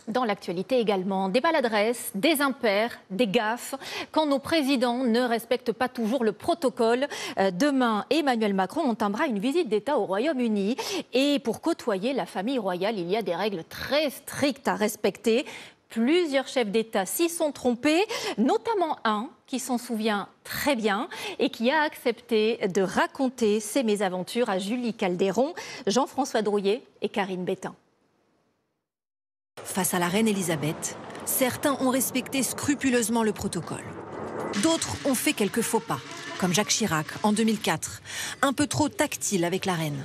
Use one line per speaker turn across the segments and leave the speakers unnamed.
Dans l'actualité également, des maladresses, des impairs, des gaffes, quand nos présidents ne respectent pas toujours le protocole. Demain, Emmanuel Macron entamera une visite d'État au Royaume-Uni. Et pour côtoyer la famille royale, il y a des règles très strictes à respecter. Plusieurs chefs d'État s'y sont trompés, notamment un qui s'en souvient très bien et qui a accepté de raconter ses mésaventures à Julie Calderon, Jean-François Drouillet et Karine Bétain.
Face à la reine Elisabeth, certains ont respecté scrupuleusement le protocole. D'autres ont fait quelques faux pas, comme Jacques Chirac en 2004, un peu trop tactile avec la reine.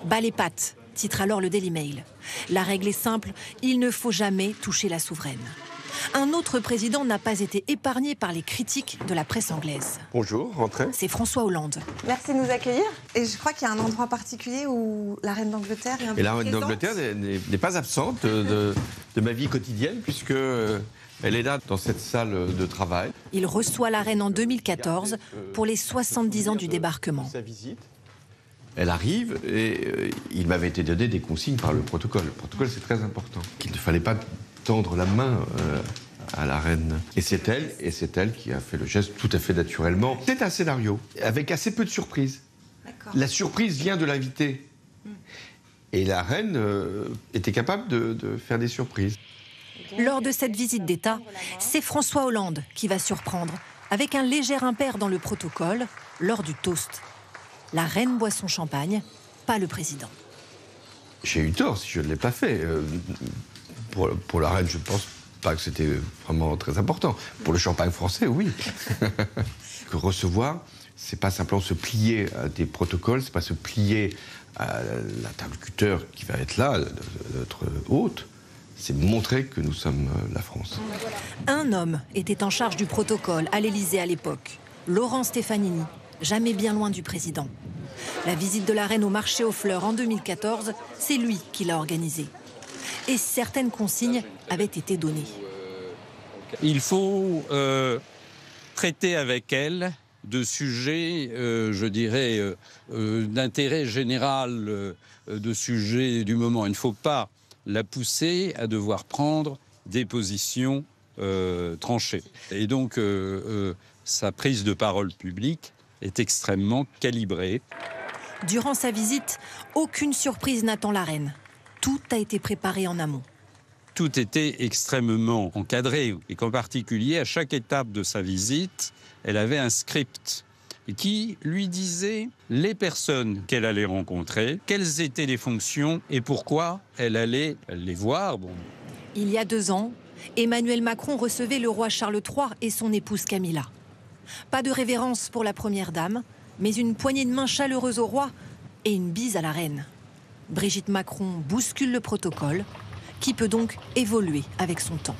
Bas les pattes, titre alors le Daily Mail. La règle est simple, il ne faut jamais toucher la souveraine. Un autre président n'a pas été épargné par les critiques de la presse anglaise.
Bonjour, rentrez.
C'est François Hollande.
Merci de nous accueillir. Et je crois qu'il y a un endroit particulier où la reine d'Angleterre est un peu
Et la reine
présente.
d'Angleterre n'est pas absente de ma vie quotidienne, puisque elle est là dans cette salle de travail.
Il reçoit la reine en 2014 pour les 70 ans du débarquement.
Sa visite. Elle arrive et il m'avait été donné des consignes par le protocole. Le protocole, c'est très important. Qu'il ne fallait pas tendre la main à la reine. Et c'est elle qui a fait le geste tout à fait naturellement. C'est un scénario avec assez peu de surprises. La surprise vient de l'invité. Et la reine était capable de faire des surprises.
Lors de cette visite d'État, c'est François Hollande qui va surprendre, avec un léger impair dans le protocole, lors du toast. La reine boit son champagne, pas le président.
J'ai eu tort si je ne l'ai pas fait. Pour la reine, je ne pense pas que c'était vraiment très important. Pour le champagne français, oui. Que recevoir, c'est pas simplement se plier à des protocoles, c'est pas se plier à l'interlocuteur qui va être là, notre hôte. C'est montrer que nous sommes la France.
Un homme était en charge du protocole à l'Élysée à l'époque, Laurent Stefanini, jamais bien loin du président. La visite de la reine au marché aux fleurs en 2014, c'est lui qui l'a organisée. Et certaines consignes avaient été données.
Il faut traiter avec elle de sujets, je dirais, d'intérêt général, de sujets du moment. Il ne faut pas la pousser à devoir prendre des positions tranchées. Et donc, sa prise de parole publique est extrêmement calibrée.
Durant sa visite, aucune surprise n'attend la reine. Tout a été préparé en amont.
Tout était extrêmement encadré, et qu'en particulier, à chaque étape de sa visite, elle avait un script qui lui disait les personnes qu'elle allait rencontrer, quelles étaient les fonctions et pourquoi elle allait les voir. Bon.
Il y a 2 ans, Emmanuel Macron recevait le roi Charles III et son épouse Camilla. Pas de révérence pour la première dame, mais une poignée de main chaleureuse au roi et une bise à la reine. Brigitte Macron bouscule le protocole, qui peut donc évoluer avec son temps.